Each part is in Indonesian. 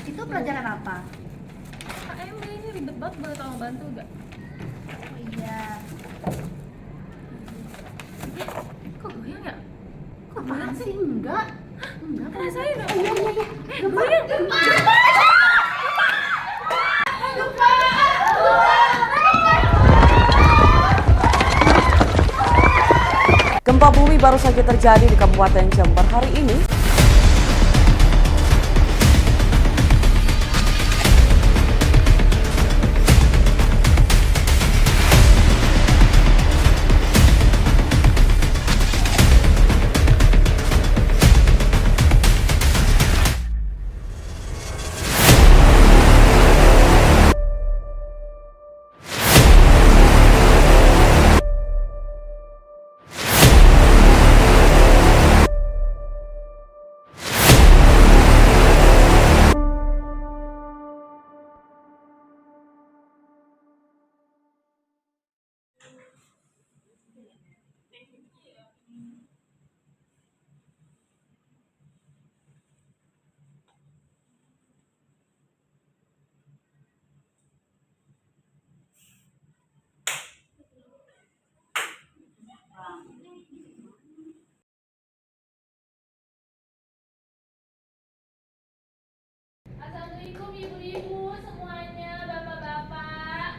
Itu pelajaran apa? KM ini ribet banget, boleh tolong bantu gak? Oh iya. Kok goyang ya? Kok Apaan goyang sih? Enggak. Enggak. Rasain dong. Iya. Goyang. Gempa bumi baru saja terjadi di Kabupaten Jember hari ini. Assalamualaikum ibu-ibu semuanya, bapak-bapak.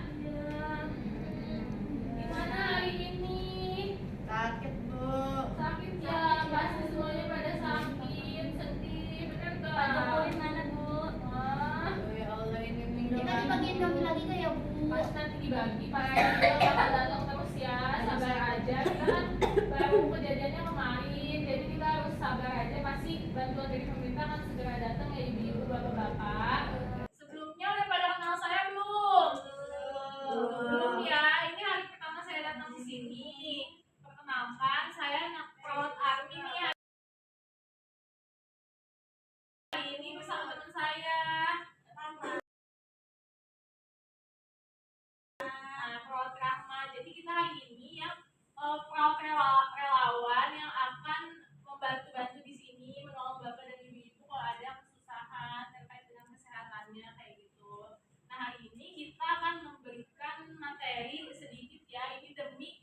Gimana hari ini? Sakit, Bu. Sakit ya, pasti semuanya pada sakit, sedih, bener gak? Pak Jokowi mana, Bu? Ya Allah, ini minggu Kita dibagiin kami lagi gak ya, Bu? pas nanti dibagi, pasti juga bakal datang terus ya, sabar aja. Kita kan baru kejadiannya kemarin, jadi kita harus sabar aja. Pasti bantuan dari pemerintah kan segera datang ya ibu-ibu, bapak-bapak. Sebelumnya udah pada kenal saya belum? Belum ya. Ini hari pertama saya datang di sini. Perkenalkan, saya anak perawat Army nih. Hari ini bersama teman saya. Nah, perawat Rahma. Jadi kita hari ini yang perawat relawan yang akan membantu-bantu di sini, menolong bapak dan ibu-ibu kalau ada kesusahan terkait dengan kesehatannya kayak gitu. Nah, hari ini kita akan memberikan materi sedikit ya, ini demi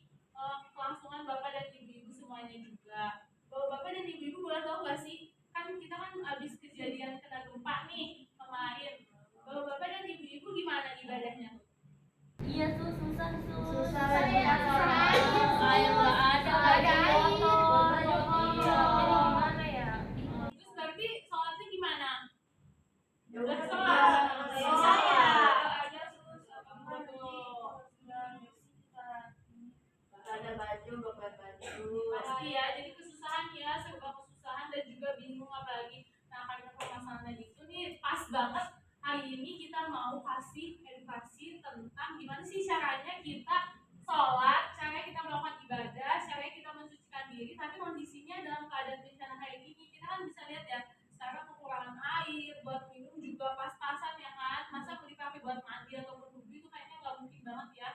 kelangsungan bapak dan ibu-ibu semuanya juga. Bapak dan ibu-ibu boleh tahu gak sih? Kan kita kan habis kejadian kena gempa nih kemarin. Bapak dan ibu-ibu gimana ibadahnya? Iya, susah. Susah ya. Kayak nggak ada air. Iya. Jadi gimana ya? Terus berarti sholatnya gimana? Udah Sholat. susah ya. Ada baju, bapak baju. Pasti ya, jadi kesusahan ya, serba kesusahan dan juga bingung apalagi. Nah, karena permasalahan itu nih pas banget hari ini kita mau kasih edukasi tentang gimana sih caranya kita sholat, caranya kita melakukan ibadah, caranya kita mensucikan diri, tapi kondisinya dalam keadaan bencana kayak gini. Kita kan bisa lihat ya, sekarang kekurangan air, buat minum juga pas-pasan ya kan. Masa beli kafe buat mandi ataupun wudhu itu kayaknya nggak mungkin banget ya.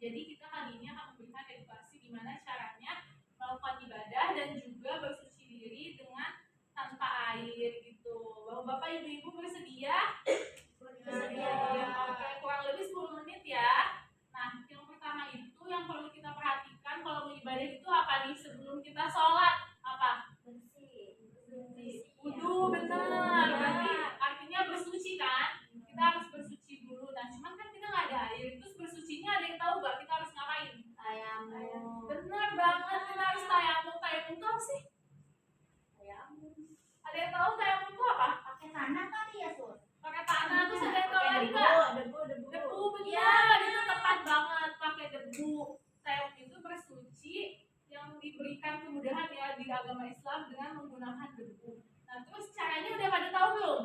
Jadi kita kali ini akan memberikan edukasi gimana caranya melakukan ibadah dan juga bersuci diri dengan tanpa air gitu. Bapak-bapak, ibu-ibu bersedia? Bersedia. Oke, kurang lebih 10 menit ya. Nah, yang pertama itu yang perlu kita perhatikan kalau mau ibadah itu apa nih sebelum kita sholat? Apa? Bersih. Wudu, benar. Berarti artinya bersuci kan? Kita harus bersuci dulu. Nah, cuman kan kita nggak ada air. Terus bersucinya ada yang tahu nggak? Kita harus ngapain? Tayamum. Benar banget. Kita harus tayamum. Tayamum itu apa sih? Tayamum. Ada yang tahu tayamum itu apa? Pakai tanah kali ya, Sus? Pakai tanah. Terus ada yang tahu lagi nggak? Debu. Debu, benar. Itu tepat banget. Pakai debu. Tayamum itu bersuci yang diberikan kemudahan ya di agama Islam dengan menggunakan debu. Nah, terus caranya udah pada tahu belum?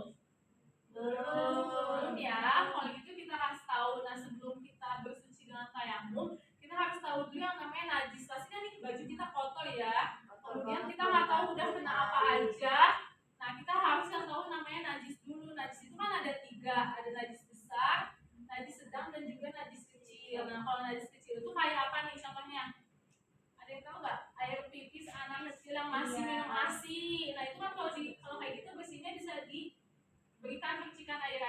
Belum ya. Kalau gitu kita harus tahu. Nah, sebelum kita bersuci dengan tayamum, kita harus tahu dulu yang namanya najis. Pasti kan nih baju kita kotor ya. Kemudian kita nggak tahu udah kena apa aja. Nah, kita harus yang tahu namanya najis dulu. Najis itu kan ada 3, ada najis besar, najis sedang dan juga najis kecil. Nah, kalau najis kecil itu kayak apa nih contohnya? Ada yang tahu nggak? Air pipis anak kecil yang masih minum ASI. Nah, itu kan kalau kayak gitu bersihnya bisa diberikan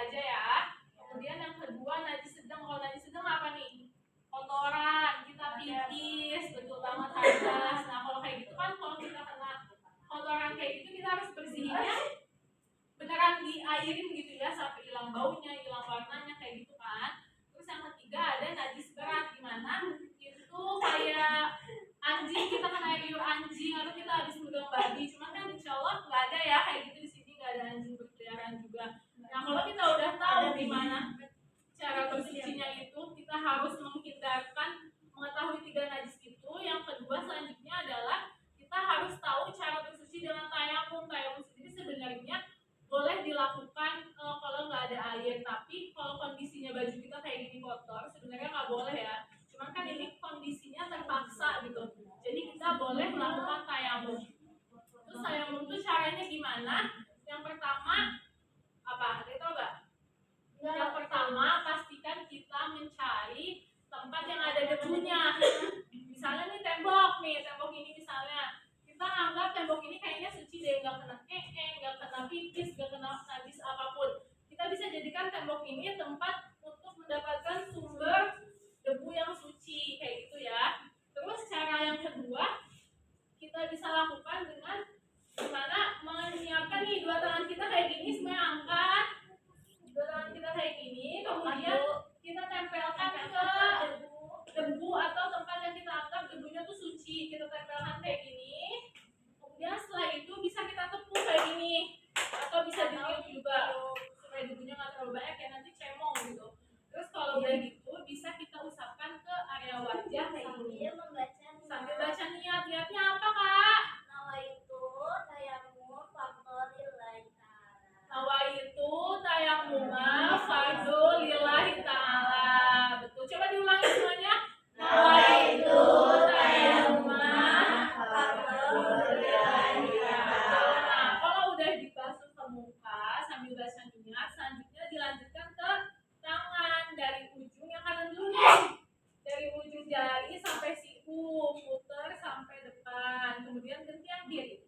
aja ya. Kemudian yang kedua najis sedang. Kalau najis sedang apa nih? Kotoran, kita pipis, betul banget Hadas. Nah kalau kayak gitu kan, kalau kita kena kotoran kayak gitu kita harus bersihinnya beneran diairin gitu ya sampai hilang baunya, hilang warnanya kayak gitu kan. Terus yang ketiga ada najis berat, gimana? Itu kayak anjing, kita kena liur anjing atau kita habis megang babi. Cuman kan insya Allah nggak ada ya kayak gitu di sini, nggak ada anjing berkeliaran juga. Nah kalau kita udah tahu gimana cara bersucinya itu, kita harus menghindarkan mengetahui 3 najis itu. Yang kedua selanjutnya adalah kita harus tahu cara bersuci dengan tayamum. Tayamum sendiri sebenarnya boleh dilakukan kalau nggak ada air, tapi kalau kondisinya baju kita kayak gini kotor sebenarnya nggak boleh ya. Cuman kan ini kondisinya terpaksa gitu, jadi kita boleh melakukan tayamum. Terus tayamum itu caranya gimana? Yang pertama apa? Kita tahu nggak? Yang pertama pastikan kita mencari tempat yang ada debunya. Misalnya nih tembok ini misalnya kita anggap tembok ini kayaknya suci deh, nggak kena nggak kena pipis, nggak kena najis apapun. Kita bisa jadikan tembok ini tempat untuk mendapatkan sumber debu yang suci kayak gitu ya. Terus cara yang kedua kita bisa lakukan dengan gimana menyiapkan nih 2 tangan kita kayak gini, semuanya angkat 2 tangan kita kayak gini, kemudian kita tempelkan ke debu atau tempat yang kita anggap debunya tuh suci, kita tempelkan kayak gini. Kemudian setelah itu bisa kita tepuk kayak gini atau bisa ditiup juga supaya debunya nggak terlalu banyak ya, nanti cemong gitu. Terus kalau udah gitu bisa kita usapkan ke area wajah kayak gini sambil baca niat. Niatnya apa kak? Nawaitu tayamuma fardhu lillahi ta'ala. Betul, coba diulangi semuanya. Nawaitu tayamuma fardhu lillahi ta'ala. Nah kalau udah dibasuh ke muka sambil baca niat, selanjutnya dilanjutkan ke tangan dari ujung yang kanan dulu nih, dari ujung jari sampai siku, puter sampai depan, kemudian gantian kiri.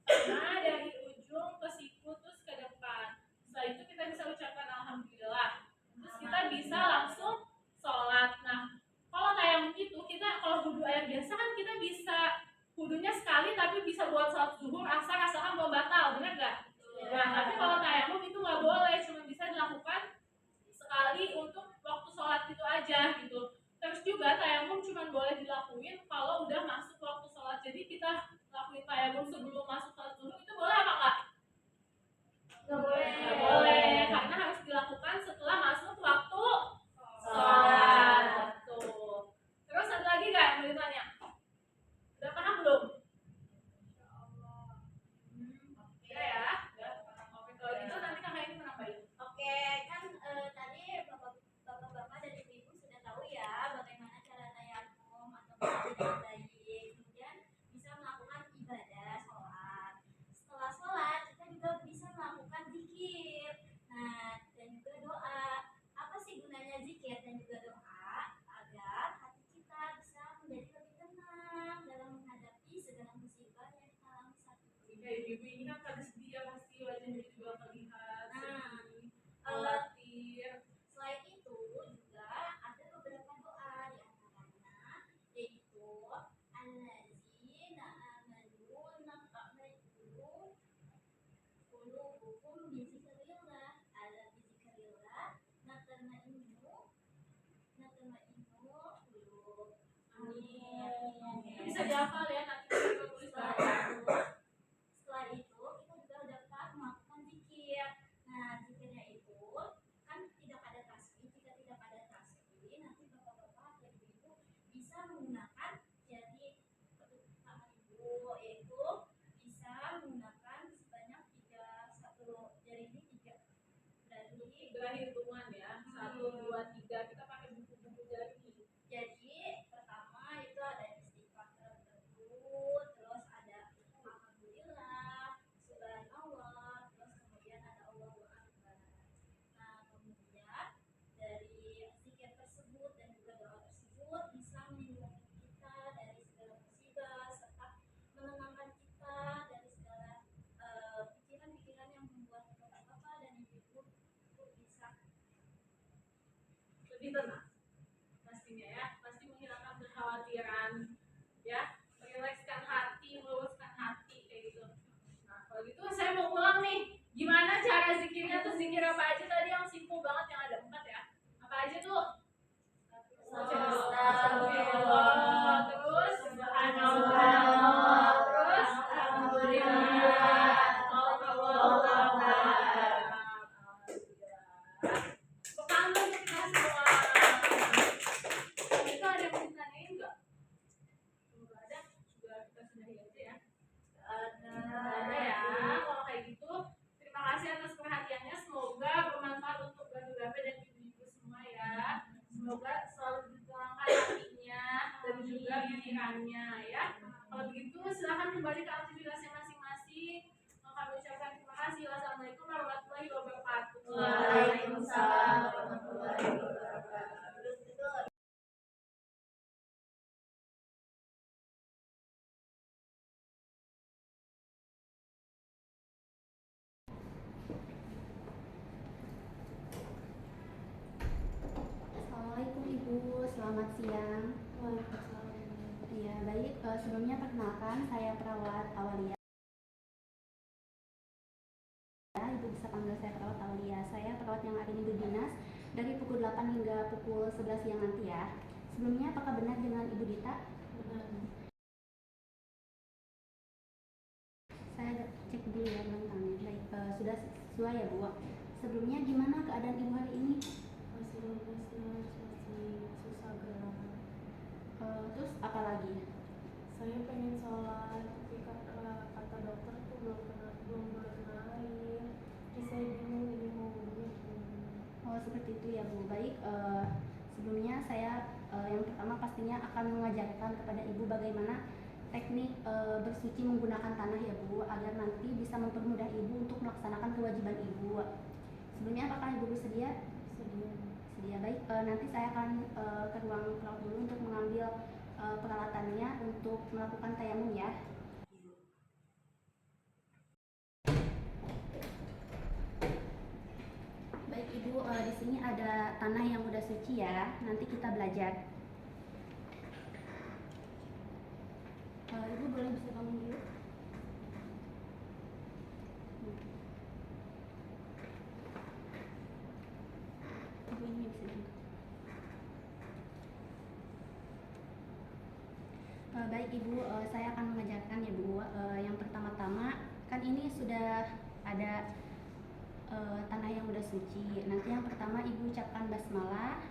Nah dari ujung ke siku terus ke depan. Setelah itu kita bisa ucapkan alhamdulillah. Terus kita bisa langsung sholat. Nah kalau tayamum itu kita kalau wudu air biasa kan kita bisa wudunya sekali tapi bisa buat sholat zuhur, asar, asalkan belum batal, benar nggak? Nah tapi kalau tayamum itu nggak boleh, cuma bisa dilakukan sekali untuk waktu sholat itu aja gitu. Terus juga tayamum cuma boleh dilakuin kalau udah masuk waktu sholat. Jadi kita lakuin tayamum sebelum masuk sholat zuhur itu boleh apa enggak? Nggak boleh. Nggak boleh, karena harus dilakukan setelah masuk waktu sholat. Tuh. Terus satu lagi nggak yang mau ditanya? Udah paham belum? Oke ya. Oke kalau gitu nanti kakak ini menambahin. Oke, kan tadi bapak-bapak dan ibu-ibu sudah tahu ya bagaimana cara tayamum atau dengan baik, kemudian bisa melakukan ibadah sholat. Setelah sholat kita juga bisa melakukan zikir. Nah dan juga doa. Apa sih gunanya zikir dan juga doa? Agar hati kita bisa menjadi lebih tenang dalam menghadapi segala musibah yang kita alami saat ini. Ya ibu ini kan pada sedih ya, pasti wajahnya juga terlihat Nah, sedih, khawatir. Selain itu juga ada beberapa doa di antaranya yaitu allazina amanu naqamatu qulubuhum bi dzikrillah ala bi dzikrillah natma'innu qulub. Amin. Bisa dihafal ya, nanti kita tulis bareng. Setelah itu kita juga dapat melakukan zikir. Nah zikirnya itu kan tidak ada tasbih. Jika tidak ada tasbih, nanti bapak-bapak dan ibu bisa menggunakan jari ketutup tangan ibu, yaitu bisa menggunakan sebanyak 1 jari ini 3 Berarti hitungan ya, 1, 2, 3 kita pakai buku-buku jari. Jadi pertama itu ada istighfar tertentu, terus ada alhamdulillah, subhanallah, terus kemudian ada Allahu Akbar. Nah kemudian dari zikir tersebut dan juga doa tersebut bisa melindungi kita dari segala musibah serta menenangkan kita dari segala pikiran-pikiran yang membuat bapak-bapak dan ibu-ibu lebih tenang pastinya ya, pasti menghilangkan kekhawatiran ya, merilekskan hati, meluruskan hati kayak gitu. Nah kalau gitu saya mau ulang nih, gimana cara zikirnya tuh? Zikir apa aja tadi yang simple banget yang ada 4 ya? Apa aja tuh? Astagfirullah, terus subhanallah, terus alhamdulillah, Allahu akbar. Pertama kita semua. Itu ada yang mau ditanyain nggak? Kalau nggak ada, juga kita sudahi aja ya. Ada ya. Kalau kayak gitu, terima kasih atas perhatiannya. Semoga bermanfaat untuk bapak-bapak dan ibu-ibu semua ya. Semoga selalu diterangkan hatinya dan juga pikirannya ya. Kalau begitu silahkan kembali ke aktivitasnya masing-masing. Kami ucapkan terima kasih. Wassalamualaikum warahmatullahi wabarakatuh. Waalaikumsalam warahmatullahi wabarakatuh. Assalamualaikum Ibu, selamat siang. Ya baik, sebelumnya perkenalkan saya perawat Awalia. Ibu bisa panggil saya perawat Awalia. Saya perawat yang hari ini berdinas dari pukul 8 hingga pukul 11 siang nanti ya. Sebelumnya apakah benar dengan Ibu Dita? Benar. Saya cek dulu ya rentangnya. Baik, sudah sesuai ya Bu. Sebelumnya gimana keadaan Ibu hari ini? Masih lemes, masih susah gerak. Terus apa lagi? Saya pengen sholat, tapi kata dokter tuh belum boleh. Terus saya bingung ini mau wudunya gimana. Oh seperti itu ya Bu. Baik, sebelumnya saya yang pertama pastinya akan mengajarkan kepada Ibu bagaimana teknik bersuci menggunakan tanah ya Bu, agar nanti bisa mempermudah Ibu untuk melaksanakan kewajiban Ibu. Sebelumnya apakah Ibu bersedia? Sedia. Baik, nanti saya akan ke ruang perawat dulu untuk mengambil peralatannya untuk melakukan tayamum ya. Baik Ibu, di sini ada tanah yang udah suci ya. Nanti kita belajar. Ibu boleh bisa bangun dulu? Ibu ini bisa duduk. Baik Ibu, saya akan mengajarkan ya Bu. Yang pertama-tama kan ini sudah ada tanah yang udah suci. Nanti yang pertama Ibu ucapkan basmalah.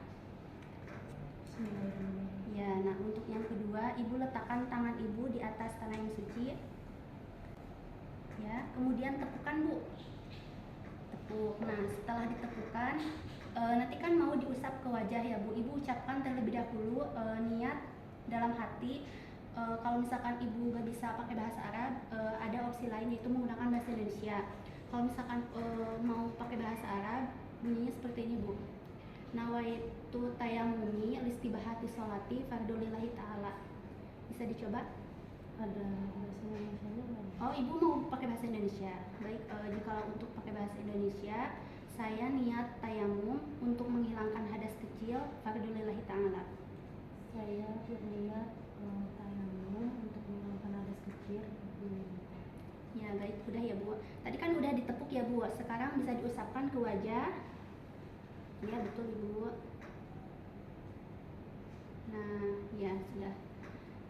Ya, nah untuk yang kedua Ibu letakkan tangan Ibu di atas tanah yang suci. Ya, kemudian tepukan Bu. Tepuk. Nah, setelah ditepukkan, nanti kan mau diusap ke wajah ya Bu. Ibu ucapkan terlebih dahulu niat dalam hati. Kalau misalkan Ibu gak bisa pakai bahasa Arab, ada opsi lain yaitu menggunakan bahasa Indonesia. Kalau misalkan mau pakai bahasa Arab, bunyinya seperti ini Bu. Nawaitu tayamumi listibahati sholati fardulillahi ta'ala. Bisa dicoba? Ada bahasa Indonesia-nya? Oh, Ibu mau pakai bahasa Indonesia. Baik, jika untuk pakai bahasa Indonesia, saya niat tayamum untuk menghilangkan hadas kecil fardulillahi ta'ala. Saya berniat tayamum untuk menghilangkan hadas kecil. Ya baik, udah ya Bu. Tadi kan udah ditepuk ya Bu. Sekarang bisa diusapkan ke wajah. Ya betul Ibu. Nah ya sudah.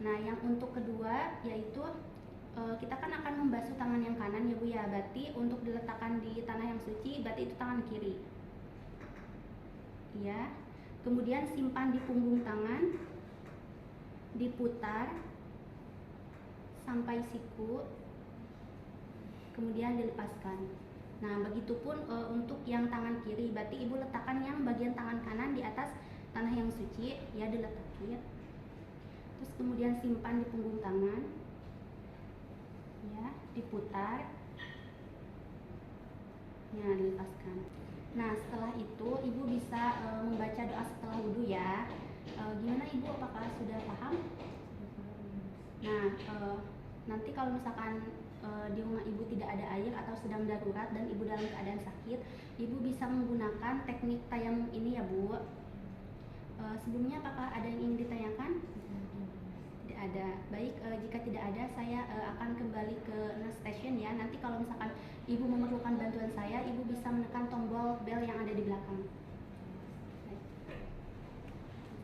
Nah yang untuk kedua yaitu kita kan akan membasuh tangan yang kanan ya Bu ya. Berarti untuk diletakkan di tanah yang suci, berarti itu tangan kiri. Ya. Kemudian simpan di punggung tangan, diputar sampai siku, kemudian dilepaskan. Nah, begitupun untuk yang tangan kiri, berarti Ibu letakkan yang bagian tangan kanan di atas tanah yang suci, ya diletakin. Terus kemudian simpan di punggung tangan, ya diputar, ya dilepaskan. Nah, setelah itu Ibu bisa membaca doa setelah wudhu ya. Gimana Ibu, apakah sudah paham? Nah, nanti kalau misalkan di rumah Ibu tidak ada air atau sedang darurat dan Ibu dalam keadaan sakit, Ibu bisa menggunakan teknik tayamum ini ya Bu. Sebelumnya apakah ada yang ingin ditanyakan? Tidak ada. Baik, jika tidak ada saya akan kembali ke nurse station ya. Nanti kalau misalkan ibu memerlukan bantuan saya, ibu bisa menekan tombol bel yang ada di belakang. Baik.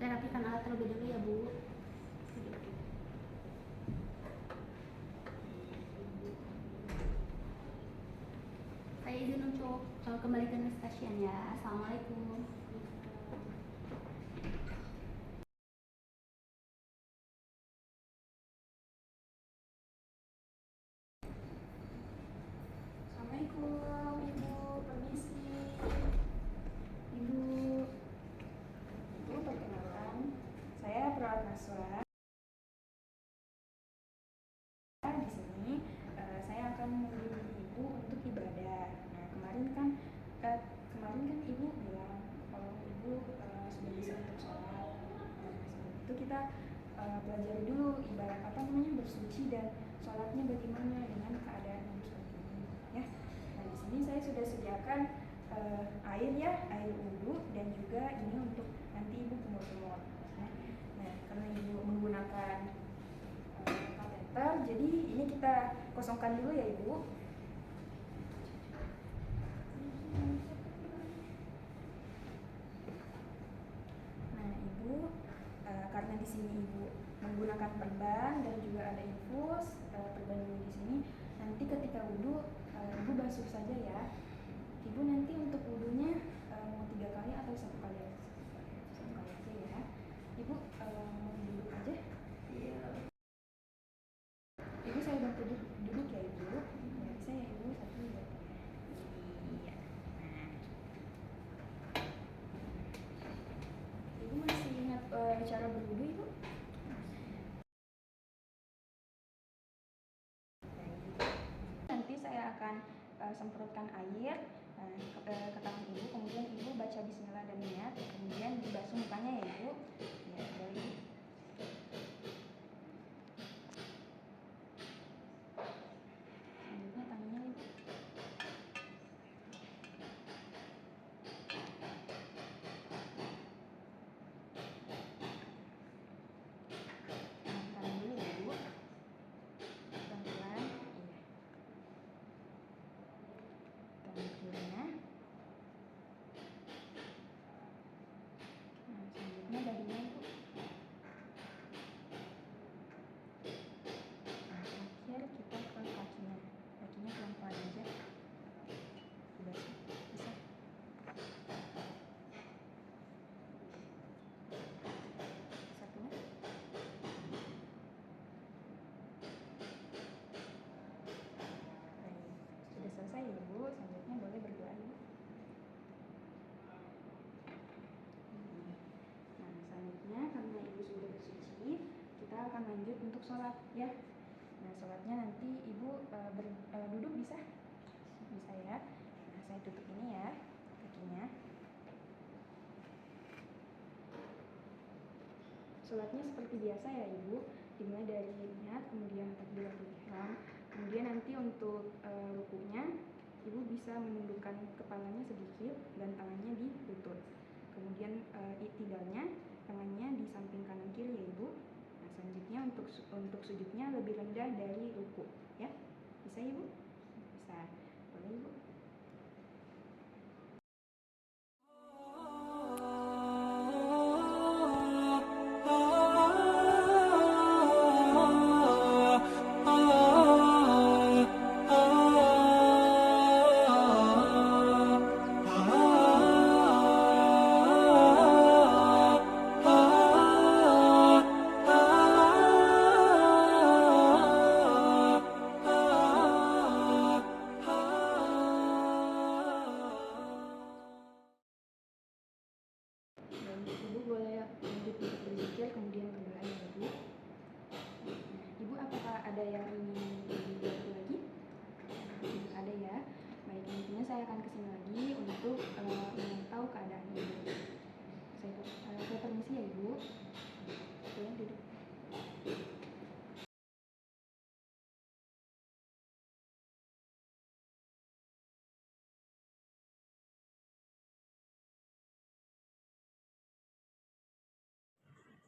Saya rapikan alat terlebih dulu ya Bu. Saya izin untuk kembali ke nurse station ya. Assalamualaikum. Assalamualaikum Ibu, permisi. Ibu, perkenalkan, saya perawat Naswa. Di sini saya akan membimbing Ibu untuk ibadah. Nah, kemarin kan Ibu bilang kalau Ibu sudah bisa untuk sholat. Nah, sebelum itu kita pelajari dulu ibarat bersuci dan sholatnya bagaimana dengan keadaan Ibu seperti ini, ya. Nah, di sini saya sudah sediakan air ya, air wudhu dan juga ini untuk nanti Ibu kumur-kumur. Nah, karena Ibu menggunakan kateter, jadi ini kita kosongkan dulu ya Ibu. Nah, Ibu, karena di sini Ibu menggunakan perban dan juga ada infus, perban dulu di sini. Nanti ketika wudhu, Ibu basuh saja ya. Ibu nanti untuk wudhunya mau 3 kali atau 1 kali? 1 kali aja ya. Ibu mau duduk aja? Iya. Ibu saya bantu duduk ya Ibu. Ya, bisa ya Ibu, 1, 2, 3. Iya. Ibu masih ingat cara berwudhu Ibu? Nanti saya akan semprotkan air ke tangan Ibu, kemudian Ibu baca bismillah dan niat, kemudian dibasuh mukanya ya Ibu. Ya, dari selanjutnya tangannya Ibu. Tahan dulu ya Ibu. Pelan-pelan. Iya. Tangan kirinya. Nah, selanjutnya dahinya Ibu. Nah, terakhir kita ke kakinya. Kakinya pelan-pelan aja. Dibasuh. Bisa. Satunya. Baik. Sudah selesai Ibu. Selanjutnya boleh berdoa Ibu. Nah, selanjutnya karena Ibu sudah bersuci, kita akan lanjut untuk sholat ya. Nah, sholatnya nanti Ibu duduk bisa? Bisa ya. Nah, saya tutup ini ya kakinya. Sholatnya seperti biasa ya Ibu, dimulai dari niat, kemudian takbiratul ihram, kemudian nanti untuk rukuknya Ibu bisa menundukkan kepalanya sedikit dan tangannya di lutut. Kemudian i'tidalnya tangannya di samping kanan kiri ya Ibu. Nah, selanjutnya untuk sujudnya lebih rendah dari rukuk ya. Bisa Ibu? Bisa. Boleh Ibu?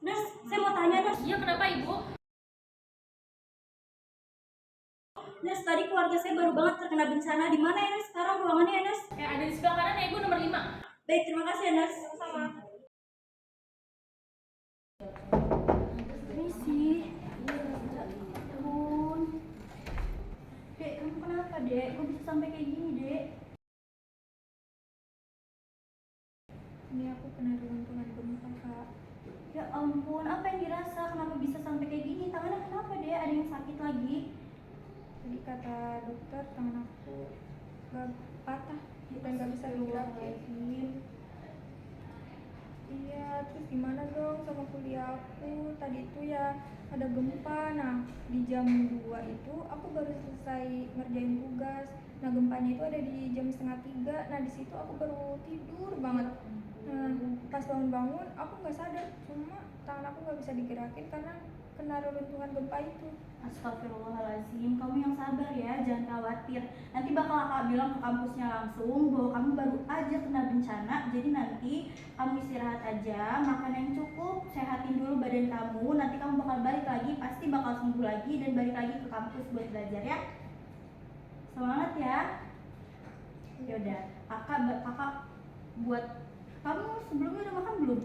Nurse, saya mau tanya nurse. Iya, kenapa Ibu? Nurse, tadi keluarga saya baru banget terkena bencana. Di mana ya nurse? Sekarang ruangannya ya nurse? Ada di sebelah kanan ya Ibu, nomor 5. Baik, terima kasih ya nurse. Sama-sama. Permisi. Ampun. Dek, kamu kenapa, Dek? Kok bisa sampai kayak gini, Dek? Ini aku kena reruntuhan gempa, Kak. Ya ampun, apa yang dirasa? Kenapa bisa sampai kayak gini? Tangannya kenapa, Dek? Ada yang sakit lagi? Jadi kata dokter tangan aku gak patah dan gak bisa digerakin. Iya, terus gimana dong sama kuliah aku? Tadi itu ya ada gempa. Nah, di jam 2 itu aku baru selesai ngerjain tugas. Nah, gempanya itu ada di jam 2:30. Nah, di situ aku baru tidur banget. Nah, pas bangun-bangun aku nggak sadar, cuma tangan aku nggak bisa digerakin karena kena reruntuhan gempa itu. Astagfirullahaladzim, kamu yang sabar ya, jangan khawatir. Nanti bakal kakak bilang ke kampusnya langsung bahwa kamu baru aja kena bencana. Jadi nanti kamu istirahat aja, makan yang cukup, sehatin dulu badan kamu. Nanti kamu bakal balik lagi, pasti bakal sembuh lagi dan balik lagi ke kampus buat belajar ya. Semangat ya. Yaudah, kakak buat kamu sebelumnya udah makan belum?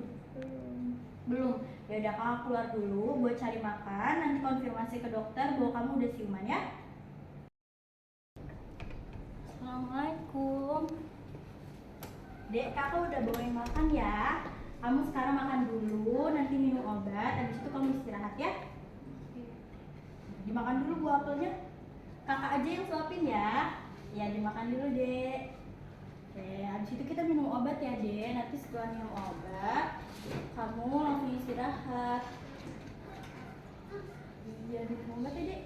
Belum. Ya udah, kakak keluar dulu buat cari makan, nanti konfirmasi ke dokter bahwa kamu udah siuman ya. Assalamualaikum. Dek, kakak udah bawain makan ya. Kamu sekarang makan dulu, nanti minum obat, habis itu kamu istirahat ya. Dimakan dulu buah apelnya. Kakak aja yang suapin ya. Ya, dimakan dulu, Dek. Oke, habis itu kita minum obat ya, Dek. Nanti setelah minum obat, kamu langsung istirahat. Iya, minum obat ya, Dek.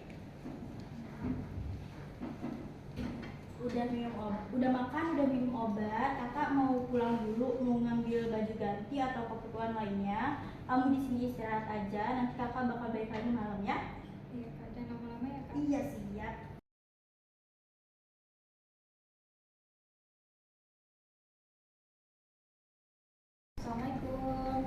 Udah makan, udah minum obat. Kakak mau pulang dulu, mau ngambil baju ganti atau keperluan lainnya. Kamu di sini istirahat aja. Nanti kakak bakal balik lagi malam ya. Iya, Kak, jangan lama-lama ya, Kak. Iya, siap. Assalamualaikum.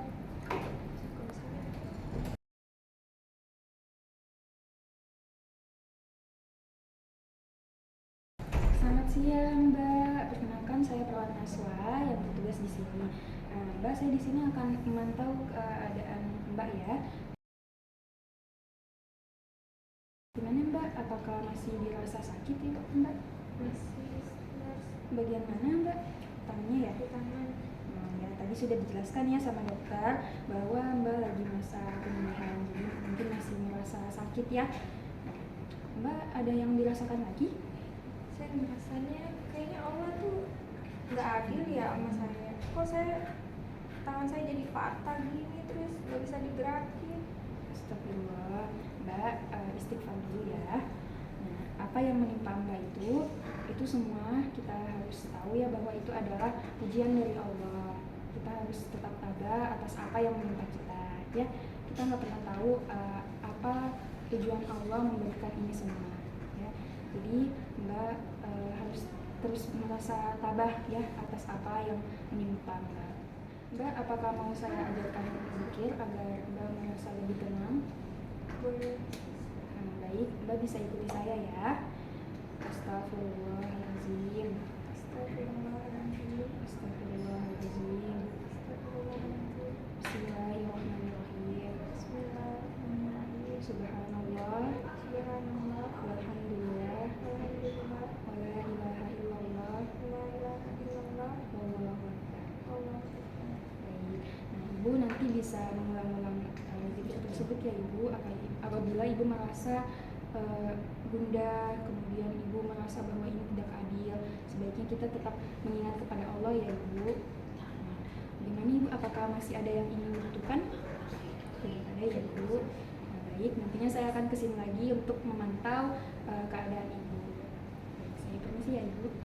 Selamat siang, Mbak. Perkenalkan, saya perawat Naswa yang bertugas di sini. Mbak, saya di sini akan memantau keadaan Mbak ya. Gimana, Mbak? Apakah masih dirasa sakit ya, Mbak? Masih. Bagian mana, Mbak? Tangannya ya? Di tangan. Ya, tadi sudah dijelaskan ya sama dokter bahwa Mbak lagi masa pemulihan, jadi mungkin masih merasa sakit ya. Mbak, ada yang dirasakan lagi? Saya merasanya kayaknya Allah tuh nggak adil ya sama saya. Kok tangan saya jadi patah gini, terus nggak bisa digerakin. Astagfirullah. Mbak, istighfar dulu ya. Nah, apa yang menimpa Mbak itu semua kita harus tahu ya bahwa itu adalah ujian dari Allah. Kita harus tetap tabah atas apa yang menimpa kita ya. Kita nggak pernah tahu apa tujuan Allah memberikan ini semua ya. Jadi Mbak harus terus merasa tabah ya atas apa yang menimpa Mbak. Mbak, apakah mau saya ajarkan zikir agar Mbak merasa lebih tenang? Boleh. Baik, Mbak bisa ikuti saya ya. Astagfirullahaladzim. Astagfirullahaladzim. Astagfirullahaladzim. Bismillahirrahmanirrahim. Bismillahirrahmanirrahim. Subhanallah. Subhanallah. Walhamdulillah. Walhamdulillah. Wala ilaha illallah. Wala ilaha illallah. Wallahu akbar. Wallahu akbar. Baik. Nah, Ibu nanti bisa mengulang-ulang zikir tersebut ya Ibu. Apabila Ibu merasa gundah, kemudian Ibu merasa bahwa ini tidak adil, sebaiknya kita tetap mengingat kepada Allah ya Ibu. Nah, bagaimana Ibu? Apakah masih ada yang ingin dibutuhkan? Tidak ada ya Ibu. Nah, baik, nantinya saya akan kesini lagi untuk memantau keadaan Ibu. Baik, saya permisi ya Ibu.